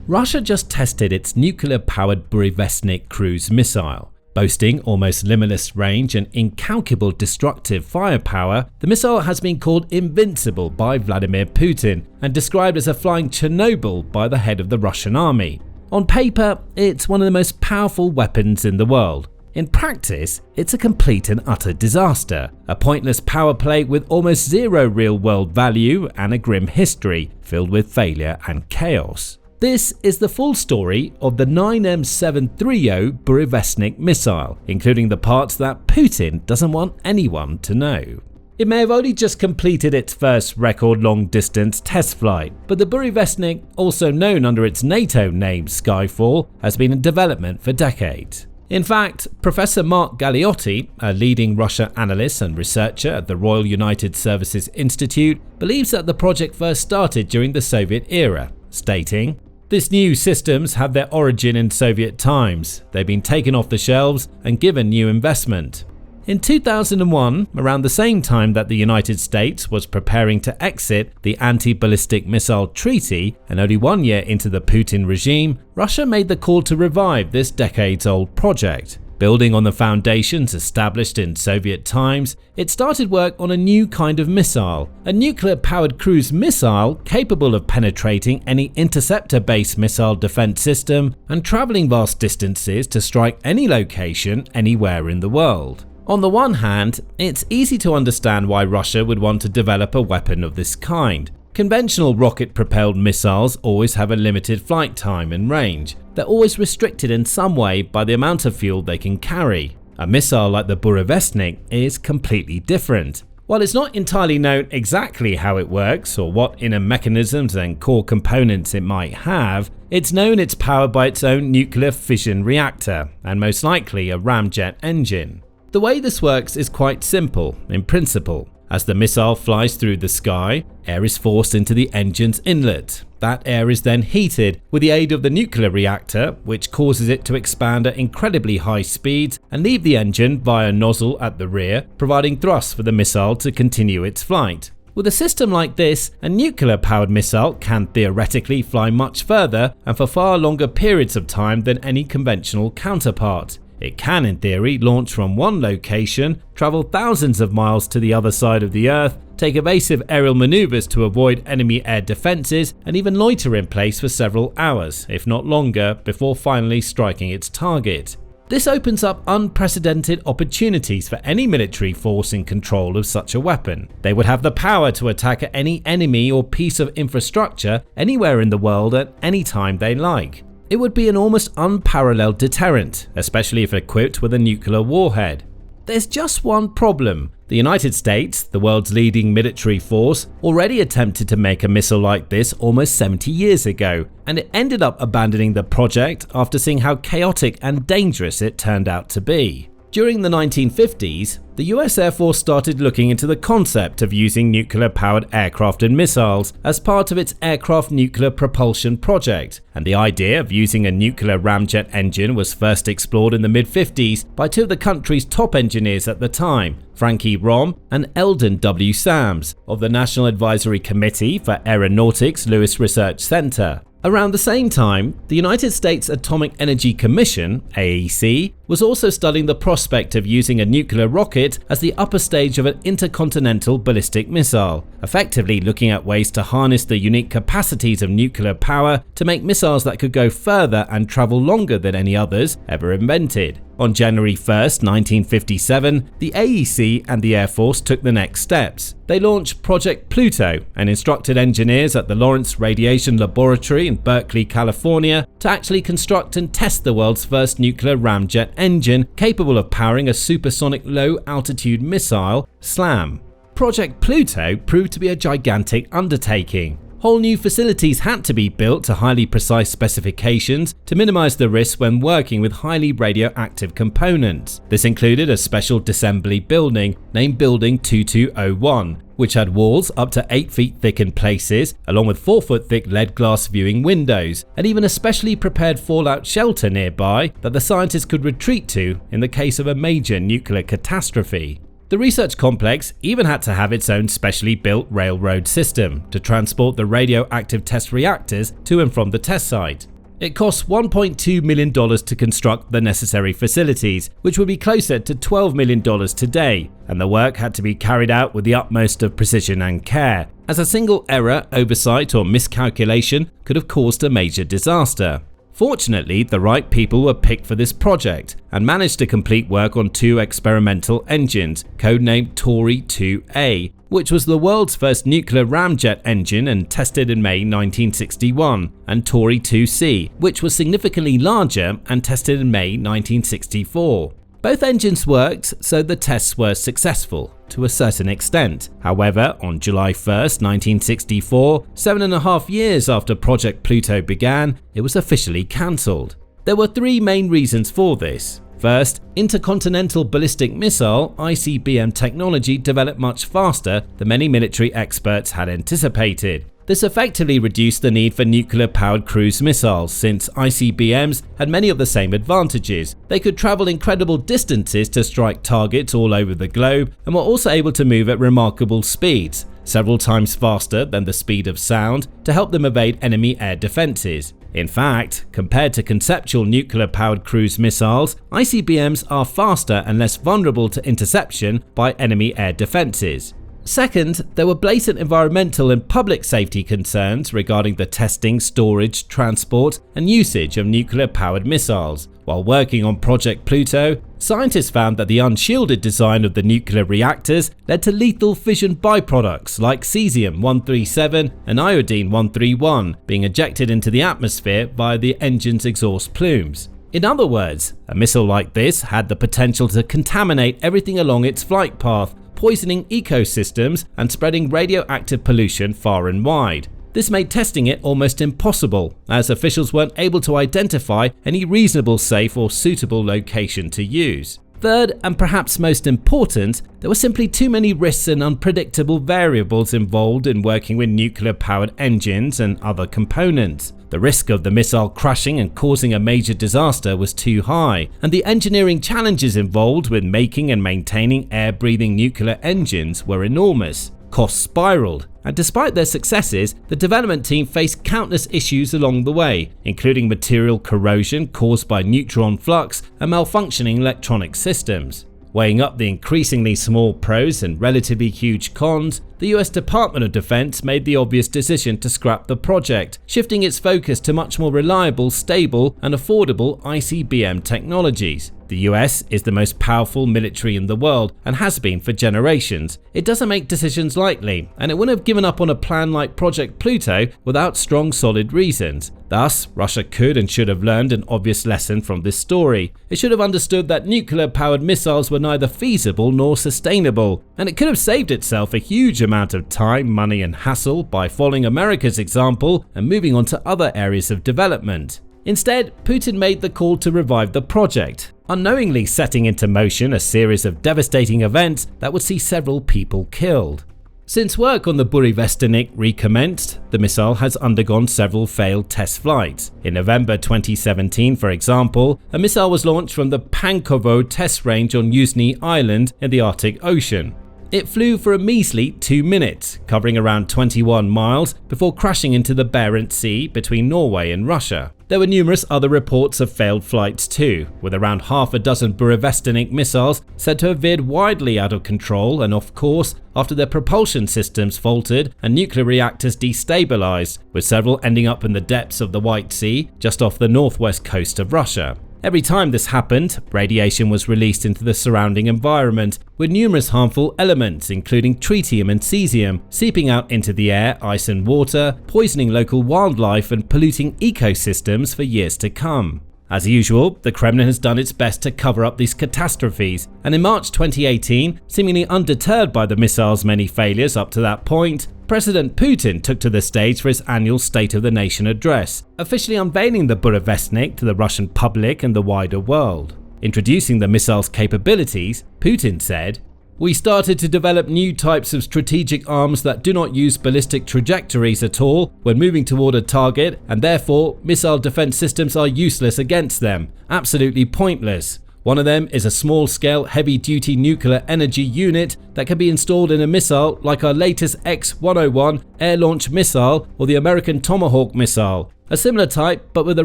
Russia just tested its nuclear-powered Burevestnik cruise missile. Boasting almost limitless range and incalculable destructive firepower, the missile has been called invincible by Vladimir Putin and described as a flying Chernobyl by the head of the Russian army. On paper, it's one of the most powerful weapons in the world. In practice, it's a complete and utter disaster, a pointless power play with almost zero real-world value and a grim history filled with failure and chaos. This is the full story of the 9M730 Burevestnik missile, including the parts that Putin doesn't want anyone to know. It may have only just completed its first record long-distance test flight, but the Burevestnik, also known under its NATO name Skyfall, has been in development for decades. In fact, Professor Mark Galeotti, a leading Russia analyst and researcher at the Royal United Services Institute, believes that the project first started during the Soviet era, stating, "These new systems have their origin in Soviet times. They've been taken off the shelves and given new investment." In 2001, around the same time that the United States was preparing to exit the Anti-Ballistic Missile Treaty, and only 1 year into the Putin regime, Russia made the call to revive this decades-old project. Building on the foundations established in Soviet times, it started work on a new kind of missile, a nuclear-powered cruise missile capable of penetrating any interceptor-based missile defense system and traveling vast distances to strike any location anywhere in the world. On the one hand, it's easy to understand why Russia would want to develop a weapon of this kind. Conventional rocket-propelled missiles always have a limited flight time and range. They're always restricted in some way by the amount of fuel they can carry. A missile like the Burevestnik is completely different. While it's not entirely known exactly how it works or what inner mechanisms and core components it might have, it's known it's powered by its own nuclear fission reactor and most likely a ramjet engine. The way this works is quite simple in principle. As the missile flies through the sky, air is forced into the engine's inlet. That air is then heated with the aid of the nuclear reactor, which causes it to expand at incredibly high speeds and leave the engine via a nozzle at the rear, providing thrust for the missile to continue its flight. With a system like this, a nuclear-powered missile can theoretically fly much further and for far longer periods of time than any conventional counterpart. It can, in theory, launch from one location, travel thousands of miles to the other side of the Earth, take evasive aerial maneuvers to avoid enemy air defenses, and even loiter in place for several hours, if not longer, before finally striking its target. This opens up unprecedented opportunities for any military force in control of such a weapon. They would have the power to attack any enemy or piece of infrastructure anywhere in the world at any time they like. It would be an almost unparalleled deterrent, especially if equipped with a nuclear warhead. There's just one problem. The United States, the world's leading military force, already attempted to make a missile like this almost 70 years ago, and it ended up abandoning the project after seeing how chaotic and dangerous it turned out to be. During the 1950s, the US Air Force started looking into the concept of using nuclear-powered aircraft and missiles as part of its aircraft nuclear propulsion project, and the idea of using a nuclear ramjet engine was first explored in the mid-50s by two of the country's top engineers at the time, Frankie Rom and Eldon W. Sams, of the National Advisory Committee for Aeronautics Lewis Research Center. Around the same time, the United States Atomic Energy Commission, AEC, was also studying the prospect of using a nuclear rocket as the upper stage of an intercontinental ballistic missile, effectively looking at ways to harness the unique capacities of nuclear power to make missiles that could go further and travel longer than any others ever invented. On January 1st, 1957, the AEC and the Air Force took the next steps. They launched Project Pluto and instructed engineers at the Lawrence Radiation Laboratory in Berkeley, California, to actually construct and test the world's first nuclear ramjet engine capable of powering a supersonic low-altitude missile, SLAM. Project Pluto proved to be a gigantic undertaking. Whole new facilities had to be built to highly precise specifications to minimize the risk when working with highly radioactive components. This included a special disassembly building named Building 2201, which had walls up to 8 feet thick in places, along with 4-foot thick lead glass viewing windows, and even a specially prepared fallout shelter nearby that the scientists could retreat to in the case of a major nuclear catastrophe. The research complex even had to have its own specially built railroad system to transport the radioactive test reactors to and from the test site. It cost $1.2 million to construct the necessary facilities, which would be closer to $12 million today, and the work had to be carried out with the utmost of precision and care, as a single error, oversight, or miscalculation could have caused a major disaster. Fortunately, the right people were picked for this project and managed to complete work on 2 experimental engines, codenamed Tory 2A, which was the world's first nuclear ramjet engine and tested in May 1961, and Tory 2C, which was significantly larger and tested in May 1964. Both engines worked, so the tests were successful to a certain extent. However, on July 1st, 1964, 7.5 years after Project Pluto began, it was officially cancelled. There were 3 main reasons for this. First, intercontinental ballistic missile (ICBM) technology developed much faster than many military experts had anticipated. This effectively reduced the need for nuclear-powered cruise missiles, since ICBMs had many of the same advantages. They could travel incredible distances to strike targets all over the globe and were also able to move at remarkable speeds, several times faster than the speed of sound, to help them evade enemy air defenses. In fact, compared to conceptual nuclear-powered cruise missiles, ICBMs are faster and less vulnerable to interception by enemy air defenses. Second, there were blatant environmental and public safety concerns regarding the testing, storage, transport, and usage of nuclear-powered missiles. While working on Project Pluto, scientists found that the unshielded design of the nuclear reactors led to lethal fission byproducts like cesium-137 and iodine-131 being ejected into the atmosphere via the engine's exhaust plumes. In other words, a missile like this had the potential to contaminate everything along its flight path, poisoning ecosystems and spreading radioactive pollution far and wide. This made testing it almost impossible, as officials weren't able to identify any reasonable, safe or suitable location to use. Third, and perhaps most important, there were simply too many risks and unpredictable variables involved in working with nuclear-powered engines and other components. The risk of the missile crashing and causing a major disaster was too high, and the engineering challenges involved with making and maintaining air-breathing nuclear engines were enormous. Costs spiraled, and despite their successes, the development team faced countless issues along the way, including material corrosion caused by neutron flux and malfunctioning electronic systems. Weighing up the increasingly small pros and relatively huge cons, the US Department of Defense made the obvious decision to scrap the project, shifting its focus to much more reliable, stable, and affordable ICBM technologies. The US is the most powerful military in the world and has been for generations. It doesn't make decisions lightly, and it wouldn't have given up on a plan like Project Pluto without strong, solid reasons. Thus, Russia could and should have learned an obvious lesson from this story. It should have understood that nuclear-powered missiles were neither feasible nor sustainable, and it could have saved itself a huge amount of time, money, and hassle by following America's example and moving on to other areas of development. Instead, Putin made the call to revive the project, unknowingly setting into motion a series of devastating events that would see several people killed. Since work on the Burevestnik recommenced, the missile has undergone several failed test flights. In November 2017, for example, a missile was launched from the Pankovo test range on Yuzhny Island in the Arctic Ocean. It flew for a measly 2 minutes, covering around 21 miles before crashing into the Barents Sea between Norway and Russia. There were numerous other reports of failed flights too, with around half a dozen Burevestnik missiles said to have veered widely out of control and off course after their propulsion systems faltered and nuclear reactors destabilized, with several ending up in the depths of the White Sea just off the northwest coast of Russia. Every time this happened, radiation was released into the surrounding environment, with numerous harmful elements including tritium and cesium seeping out into the air, ice and water, poisoning local wildlife and polluting ecosystems for years to come. As usual, the Kremlin has done its best to cover up these catastrophes, and in March 2018, seemingly undeterred by the missile's many failures up to that point, President Putin took to the stage for his annual State of the Nation address, officially unveiling the Burevestnik to the Russian public and the wider world. Introducing the missile's capabilities, Putin said, "We started to develop new types of strategic arms that do not use ballistic trajectories at all when moving toward a target, and therefore missile defense systems are useless against them, absolutely pointless. One of them is a small-scale heavy-duty nuclear energy unit that can be installed in a missile like our latest X-101 air-launched missile or the American Tomahawk missile. a similar type but with a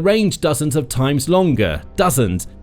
range dozens of times longer,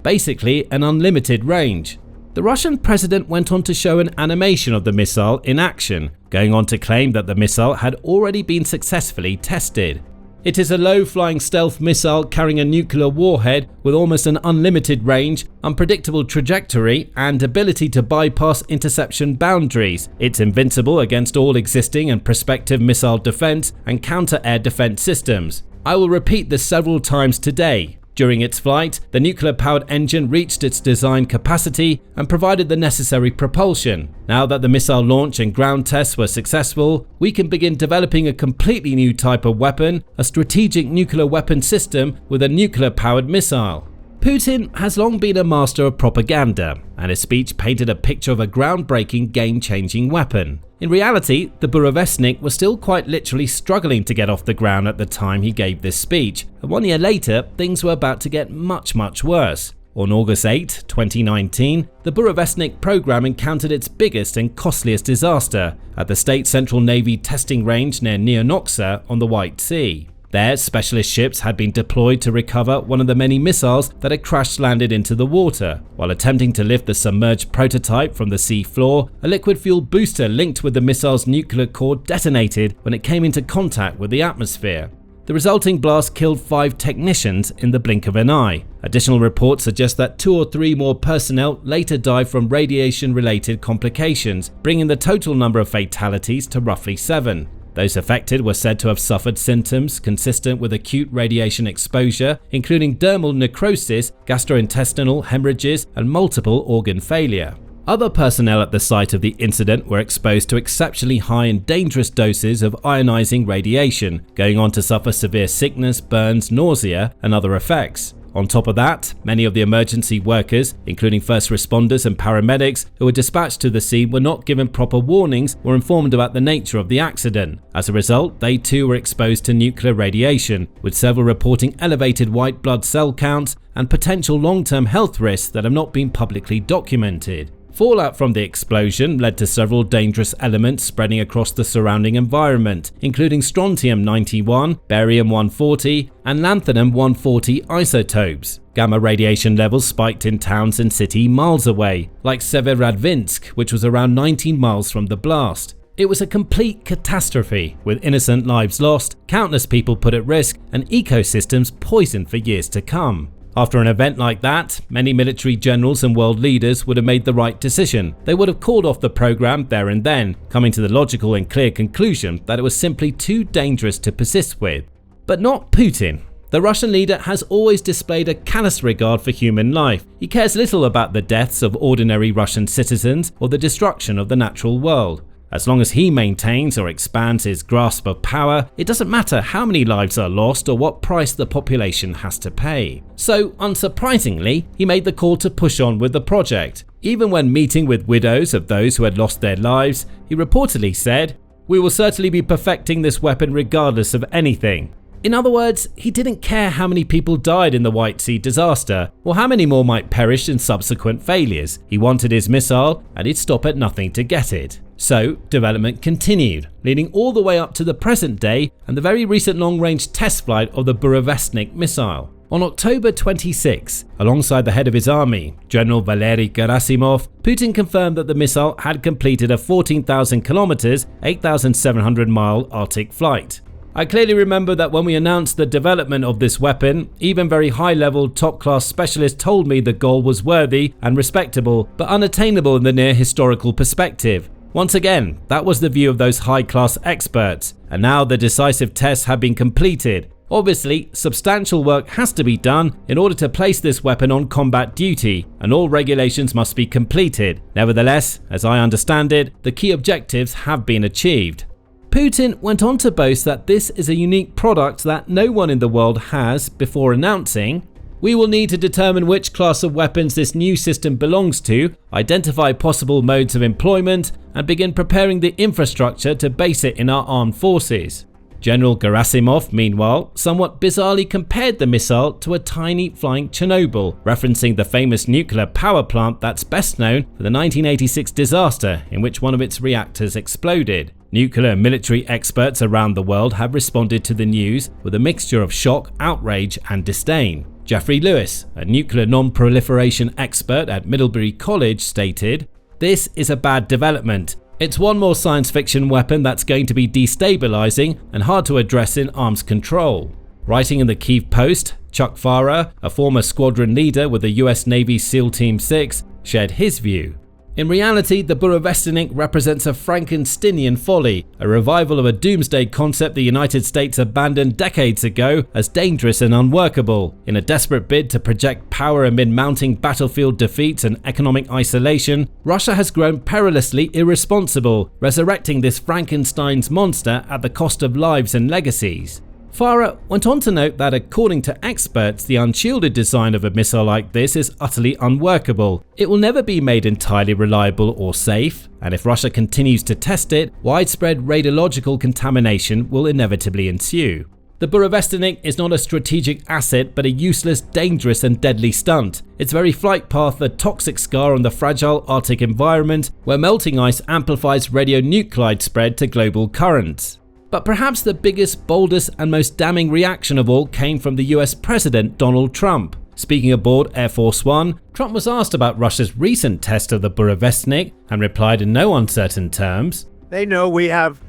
basically an unlimited range. The Russian president went on to show an animation of the missile in action, going on to claim that the missile had already been successfully tested. It is a low-flying stealth missile carrying a nuclear warhead with almost an unlimited range, unpredictable trajectory, and ability to bypass interception boundaries. It's invincible against all existing and prospective missile defense and counter-air defense systems. I will repeat this several times today. During its flight, the nuclear-powered engine reached its design capacity and provided the necessary propulsion. Now that the missile launch and ground tests were successful, we can begin developing a completely new type of weapon, a strategic nuclear weapon system with a nuclear-powered missile. Putin has long been a master of propaganda, and his speech painted a picture of a groundbreaking, game-changing weapon. In reality, the Burevestnik was still quite literally struggling to get off the ground at the time he gave this speech, and 1 year later, things were about to get much worse. On August 8, 2019, the Burevestnik program encountered its biggest and costliest disaster at the State Central Navy testing range near Nyonoksa on the White Sea. There, specialist ships had been deployed to recover one of the many missiles that had crash-landed into the water. While attempting to lift the submerged prototype from the sea floor, a liquid-fueled booster linked with the missile's nuclear core detonated when it came into contact with the atmosphere. The resulting blast killed 5 technicians in the blink of an eye. Additional reports suggest that 2 or 3 more personnel later died from radiation-related complications, bringing the total number of fatalities to roughly 7. Those affected were said to have suffered symptoms consistent with acute radiation exposure, including dermal necrosis, gastrointestinal hemorrhages, and multiple organ failure. Other personnel at the site of the incident were exposed to exceptionally high and dangerous doses of ionizing radiation, going on to suffer severe sickness, burns, nausea, and other effects. On top of that, many of the emergency workers, including first responders and paramedics who were dispatched to the scene, were not given proper warnings or informed about the nature of the accident. As a result, they too were exposed to nuclear radiation, with several reporting elevated white blood cell counts and potential long-term health risks that have not been publicly documented. Fallout from the explosion led to several dangerous elements spreading across the surrounding environment, including strontium-91, barium-140, and lanthanum-140 isotopes. Gamma radiation levels spiked in towns and cities miles away, like Severodvinsk, which was around 19 miles from the blast. It was a complete catastrophe, with innocent lives lost, countless people put at risk, and ecosystems poisoned for years to come. After an event like that, many military generals and world leaders would have made the right decision. They would have called off the program there and then, coming to the logical and clear conclusion that it was simply too dangerous to persist with. But not Putin. The Russian leader has always displayed a callous regard for human life. He cares little about the deaths of ordinary Russian citizens or the destruction of the natural world. As long as he maintains or expands his grasp of power, it doesn't matter how many lives are lost or what price the population has to pay. So, unsurprisingly, he made the call to push on with the project. Even when meeting with widows of those who had lost their lives, he reportedly said, "We will certainly be perfecting this weapon regardless of anything." In other words, he didn't care how many people died in the White Sea disaster, or how many more might perish in subsequent failures. He wanted his missile, and he'd stop at nothing to get it. So, development continued, leading all the way up to the present day and the very recent long-range test flight of the Burevestnik missile. On October 26, alongside the head of his army, General Valery Gerasimov, Putin confirmed that the missile had completed a 14,000 kilometers, 8,700-mile Arctic flight. I clearly remember that when we announced the development of this weapon, even very high-level, top-class specialists told me the goal was worthy and respectable, but unattainable in the near historical perspective. Once again, that was the view of those high-class experts, and now the decisive tests have been completed. Obviously, substantial work has to be done in order to place this weapon on combat duty, and all regulations must be completed. Nevertheless, as I understand it, the key objectives have been achieved. Putin went on to boast that this is a unique product that no one in the world has, before announcing, "We will need to determine which class of weapons this new system belongs to, identify possible modes of employment, and begin preparing the infrastructure to base it in our armed forces." General Gerasimov, meanwhile, somewhat bizarrely compared the missile to a tiny flying Chernobyl, referencing the famous nuclear power plant that's best known for the 1986 disaster in which one of its reactors exploded. Nuclear and military experts around the world have responded to the news with a mixture of shock, outrage, and disdain. Jeffrey Lewis, a nuclear non-proliferation expert at Middlebury College, stated, "This is a bad development. It's one more science fiction weapon that's going to be destabilizing and hard to address in arms control." Writing in the Kyiv Post, Chuck Farah, a former squadron leader with the US Navy SEAL Team 6, shared his view. In reality, the Burevestnik represents a Frankensteinian folly, a revival of a doomsday concept the United States abandoned decades ago as dangerous and unworkable. In a desperate bid to project power amid mounting battlefield defeats and economic isolation, Russia has grown perilously irresponsible, resurrecting this Frankenstein's monster at the cost of lives and legacies. Farah went on to note that according to experts, the unshielded design of a missile like this is utterly unworkable. It will never be made entirely reliable or safe, and if Russia continues to test it, widespread radiological contamination will inevitably ensue. The Burevestnik is not a strategic asset but a useless, dangerous and deadly stunt. Its very flight path a toxic scar on the fragile Arctic environment where melting ice amplifies radionuclide spread to global currents. But perhaps the biggest, boldest and most damning reaction of all came from the US President Donald Trump. Speaking aboard Air Force One, Trump was asked about Russia's recent test of the Burevestnik and replied in no uncertain terms, "They know we have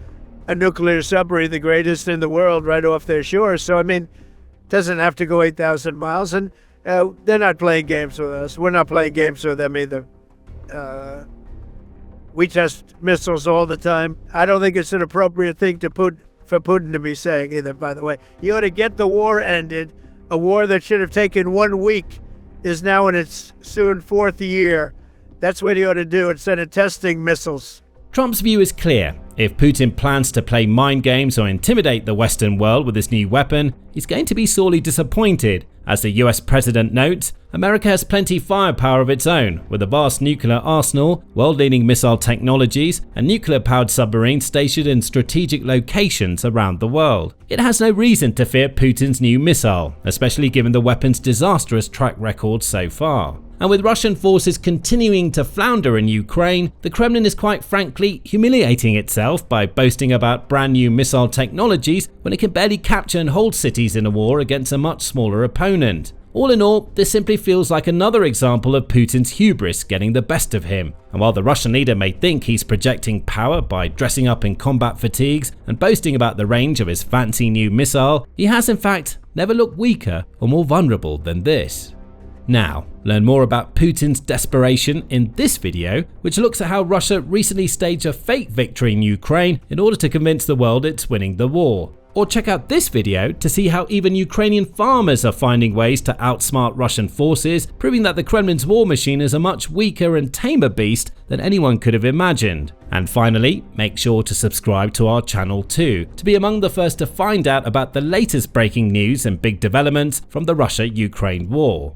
a nuclear submarine, the greatest in the world, right off their shore. So, I mean, it doesn't have to go 8,000 miles. And they're not playing games with us. We're not playing games with them either. We test missiles all the time. I don't think it's an appropriate thing for Putin to be saying either, by the way. You ought to get the war ended. A war that should have taken 1 week is now in its soon 4th year. That's what you ought to do instead of testing missiles." Trump's view is clear. If Putin plans to play mind games or intimidate the Western world with this new weapon, he's going to be sorely disappointed. As the US president notes, America has plenty firepower of its own, with a vast nuclear arsenal, world-leading missile technologies, and nuclear-powered submarines stationed in strategic locations around the world. It has no reason to fear Putin's new missile, especially given the weapon's disastrous track record so far. And with Russian forces continuing to flounder in Ukraine, the Kremlin is quite frankly humiliating itself by boasting about brand new missile technologies when it can barely capture and hold cities in a war against a much smaller opponent. All in all, this simply feels like another example of Putin's hubris getting the best of him. And while the Russian leader may think he's projecting power by dressing up in combat fatigues and boasting about the range of his fancy new missile, he has in fact never looked weaker or more vulnerable than this. Now, learn more about Putin's desperation in this video, which looks at how Russia recently staged a fake victory in Ukraine in order to convince the world it's winning the war. Or check out this video to see how even Ukrainian farmers are finding ways to outsmart Russian forces, proving that the Kremlin's war machine is a much weaker and tamer beast than anyone could have imagined. And finally, make sure to subscribe to our channel too, to be among the first to find out about the latest breaking news and big developments from the Russia-Ukraine war.